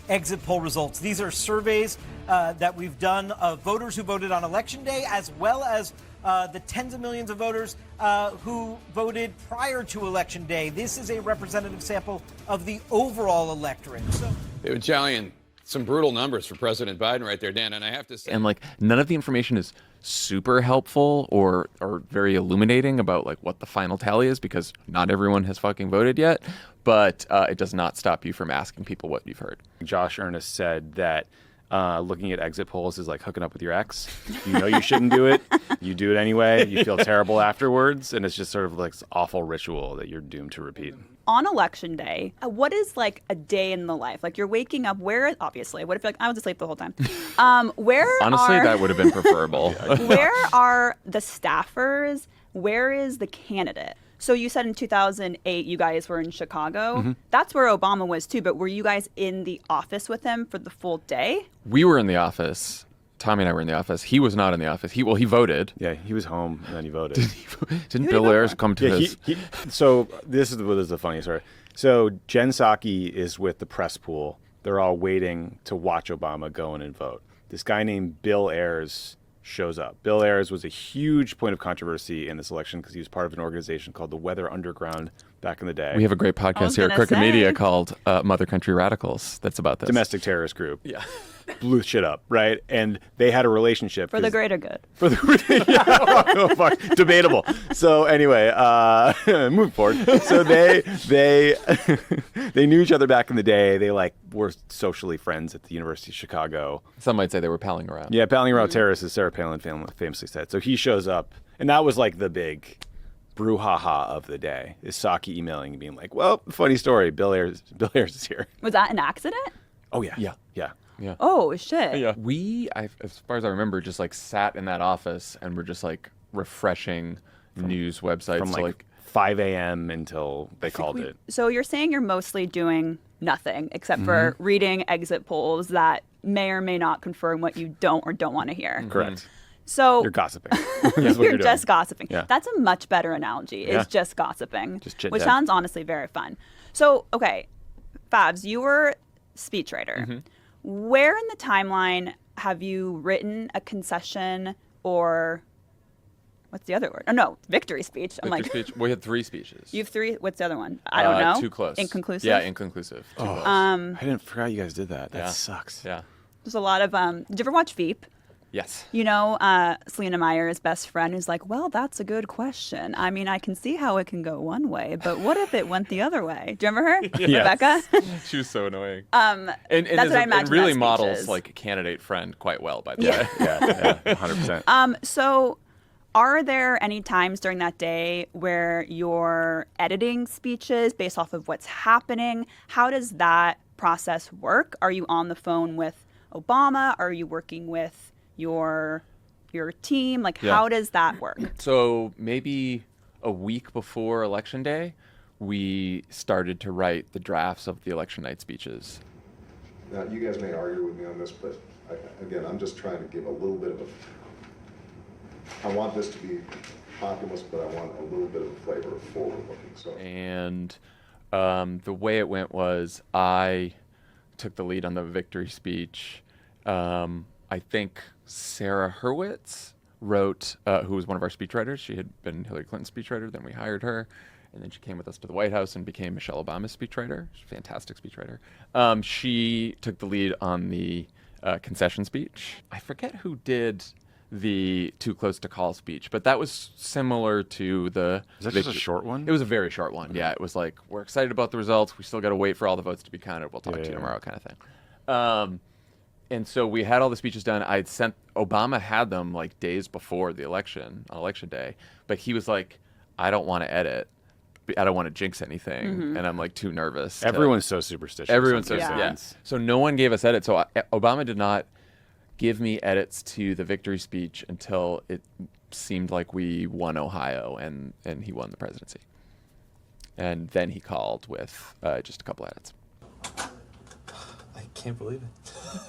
exit poll results. These are surveys that we've done of voters who voted on Election Day, as well as the tens of millions of voters who voted prior to Election Day. This is a representative sample of the overall electorate. David Chalian, some brutal numbers for President Biden right there, Dan, and I have to say... And, like, none of the information is super helpful or very illuminating about, like, what the final tally is, because not everyone has fucking voted yet, but it does not stop you from asking people what you've heard. Josh Earnest said that looking at exit polls is like hooking up with your ex. You know you shouldn't do it. You do it anyway. You feel terrible afterwards, and it's just sort of like this awful ritual that you're doomed to repeat. On Election Day, what is like a day in the life? Like you're waking up, obviously, what if you're like, I was asleep the whole time? Honestly, that would have been preferable. Where are the staffers? Where is the candidate? So you said in 2008 you guys were in Chicago. Mm-hmm. That's where Obama was too, but were you guys in the office with him for the full day? We were in the office. Tommy and I were in the office. He was not in the office. He voted. Yeah, he was home and then he voted. Didn't Bill Ayers come to his... So this is the funny story. So Jen Psaki is with the press pool. They're all waiting to watch Obama go in and vote. This guy named Bill Ayers shows up. Bill Ayers was a huge point of controversy in this election because he was part of an organization called the Weather Underground back in the day. We have a great podcast here at Crooked Media called Mother Country Radicals that's about this. Domestic terrorist group. Yeah. Blew shit up, right? And they had a relationship. For the greater good. For the fuck. Debatable. So anyway, moving forward. So they knew each other back in the day. They were socially friends at the University of Chicago. Some might say they were palling around. Yeah, palling around terrorists, as Sarah Palin famously said. So he shows up, and that was like the big brouhaha of the day. Is Psaki emailing and being like, "Well, funny story. Bill Ayers is here." Was that an accident? Oh yeah. Yeah. Oh shit. Yeah. We, as far as I remember, just like sat in that office and were just like refreshing news websites from like 5 a.m. until they called it. So you're saying you're mostly doing nothing except for reading exit polls that may or may not confirm what you don't or don't want to hear. Correct. So you're gossiping. you're just gossiping. Yeah. That's a much better analogy. Is just gossiping, just chit-chat. Which sounds honestly very fun. So okay, Fabs, you were speechwriter. Mm-hmm. Where in the timeline have you written a concession or what's the other word? Oh no, victory speech. Speech. We had 3 speeches. You have 3. What's the other one? I don't know. Too close. Inconclusive. Yeah, inconclusive. Too close. I didn't forget you guys did that. That sucks. Yeah. There's a lot of. Did you ever watch Veep? Yes. You know, Selena Meyer's best friend who's like, well, that's a good question. I mean, I can see how it can go one way, but what if it went the other way? Do you remember her? Rebecca? She was so annoying. And that's what I imagine. It really that models is. like a candidate friend quite well, by the way. Yeah, 100%. So are there any times during that day where you're editing speeches based off of what's happening? How does that process work? Are you on the phone with Obama? Are you working with your team? How does that work? So maybe a week before Election Day, we started to write the drafts of the election night speeches. Now, you guys may argue with me on this, but again, I'm just trying to give a little bit of I want this to be populist, but I want a little bit of a flavor of forward-looking. So. And the way it went was I took the lead on the victory speech. I think Sarah Hurwitz wrote, who was one of our speechwriters. She had been Hillary Clinton's speechwriter. Then we hired her. And then she came with us to the White House and became Michelle Obama's speechwriter. She's a fantastic speechwriter. She took the lead on the concession speech. I forget who did the too close to call speech, but that was similar to the... Is that just a short one? It was a very short one, yeah. It was like, we're excited about the results. We still got to wait for all the votes to be counted. We'll talk to you tomorrow kind of thing. And so we had all the speeches done. Obama had them like days before the election, on Election Day, but he was like, I don't want to edit. I don't want to jinx anything. And I'm like too nervous. Everyone's so superstitious. Everyone's so superstitious. So no one gave us edits. So Obama did not give me edits to the victory speech until it seemed like we won Ohio and he won the presidency. And then he called with just a couple edits. I can't believe it.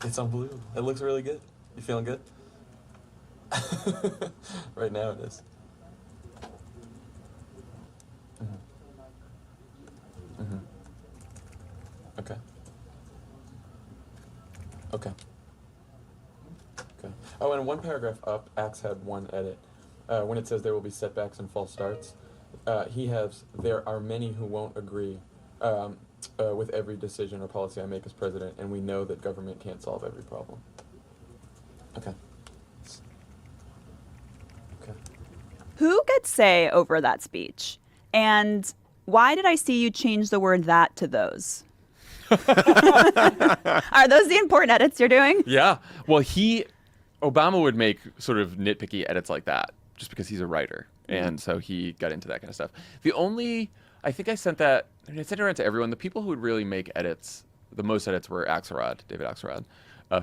It's unbelievable. It looks really good. You feeling good? Right now it is. Okay. Okay. Okay. Oh, and one paragraph up, Axe had one edit. When it says there will be setbacks and false starts, he has, there are many who won't agree with every decision or policy I make as president, and we know that government can't solve every problem. Okay. Okay. Who gets say over that speech? And why did I see you change the word that to those? Are those the important edits you're doing? Yeah. Well, Obama would make sort of nitpicky edits like that just because he's a writer. And so he got into that kind of stuff. I think I sent it around to everyone. The people who would really make edits, the most edits were David Axelrod,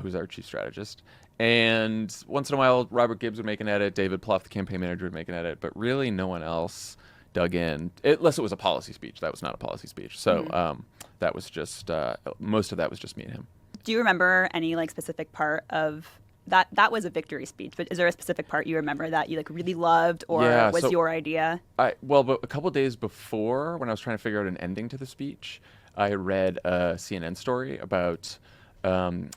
who's our chief strategist. And once in a while, Robert Gibbs would make an edit. David Plouffe, the campaign manager, would make an edit. But really, no one else dug in, unless it was a policy speech. That was not a policy speech. So that was just, most of that was just me and him. Do you remember any like specific part of that? That was a victory speech, but is there a specific part you remember that you like really loved or was your idea? But a couple of days before, when I was trying to figure out an ending to the speech, I read a CNN story about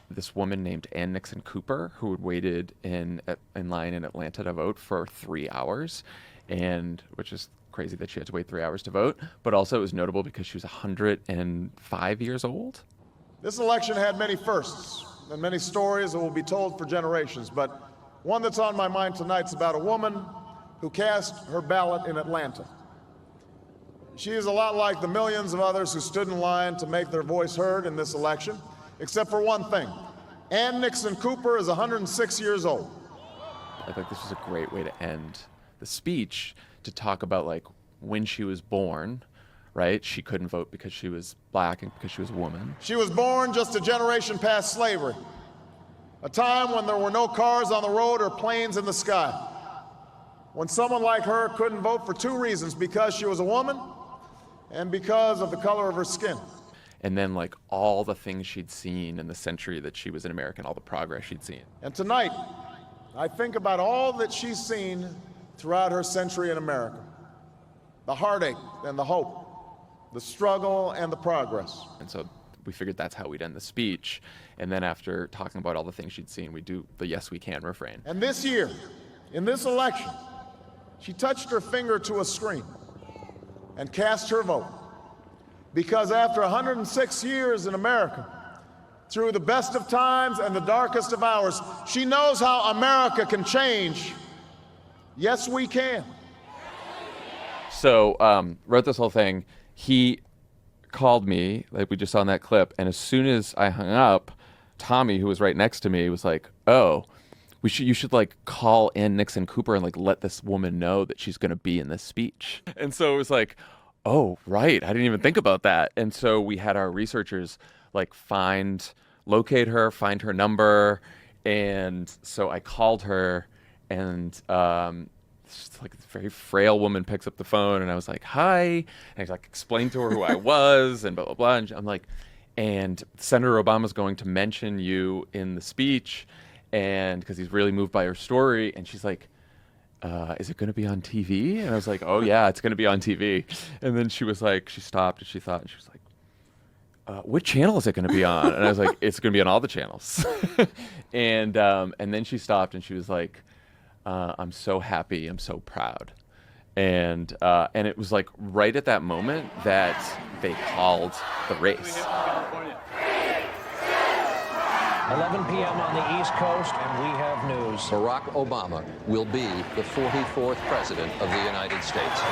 this woman named Ann Nixon Cooper who had waited in line in Atlanta to vote for 3 hours, and which is crazy that she had to wait 3 hours to vote, but also it was notable because she was 105 years old. This election had many firsts and many stories that will be told for generations, but one that's on my mind tonight is about a woman who cast her ballot in Atlanta. She is a lot like the millions of others who stood in line to make their voice heard in this election, except for one thing. Ann Nixon Cooper is 106 years old. I think this was a great way to end the speech, to talk about like when she was born, right? She couldn't vote because she was black and because she was a woman. She was born just a generation past slavery, a time when there were no cars on the road or planes in the sky, when someone like her couldn't vote for two reasons: because she was a woman and because of the color of her skin. And then like all the things she'd seen in the century that she was an American, all the progress she'd seen. And tonight, I think about all that she's seen throughout her century in America: the heartache and the hope, the struggle and the progress. And so we figured that's how we'd end the speech. And then after talking about all the things she'd seen, we do the "Yes, we can" refrain. And this year, in this election, she touched her finger to a screen and cast her vote. Because after 106 years in America, through the best of times and the darkest of hours, she knows how America can change. Yes, we can. So wrote this whole thing. He called me, like we just saw in that clip, and as soon as I hung up, Tommy, who was right next to me, was like, "Oh, you should like call Ann Nixon Cooper and like let this woman know that she's going to be in this speech." And so it was like, "Oh, right, I didn't even think about that." And so we had our researchers like locate her, find her number, and so I called her, and she's like this very frail woman picks up the phone, and I was like, "Hi," and I like explained to her who I was, and blah blah blah, and I'm like, "And Senator Obama's going to mention you in the speech, and because he's really moved by your story," and she's like, "Is it going to be on TV?" And I was like, "Oh yeah, it's going to be on TV." And then she was like, she stopped and she thought, and she was like, "What channel is it going to be on?" And I was like, "It's going to be on all the channels." and then she stopped and she was like, "I'm so happy, I'm so proud." And it was like right at that moment that they called the race. 11 p.m. on the East Coast, and we have news. Barack Obama will be the 44th president of the United States.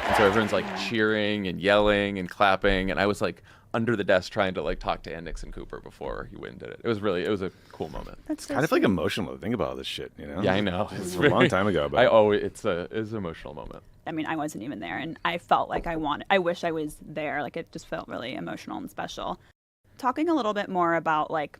And so everyone's like cheering and yelling and clapping, and I was like under the desk trying to like talk to Ann Nixon Cooper before he went and did it. It was a cool moment. That's Kind of like emotional to think about all this shit, you know? Yeah, I know. It's a long time ago, but it's an emotional moment. I mean, I wasn't even there, and I felt like I wish I was there. Like, it just felt really emotional and special. Talking a little bit more about like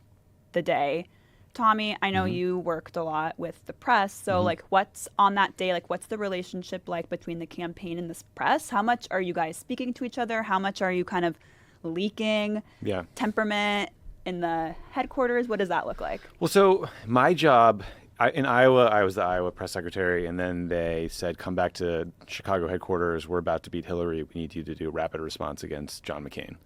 the day, Tommy, I know you worked a lot with the press, so like what's on that day, like what's the relationship like between the campaign and the press? How much are you guys speaking to each other? How much are you kind of leaking temperament in the headquarters? What does that look like? Well, so my job in Iowa, I was the Iowa press secretary, and then they said, "Come back to Chicago headquarters. We're about to beat Hillary. We need you to do a rapid response against John McCain."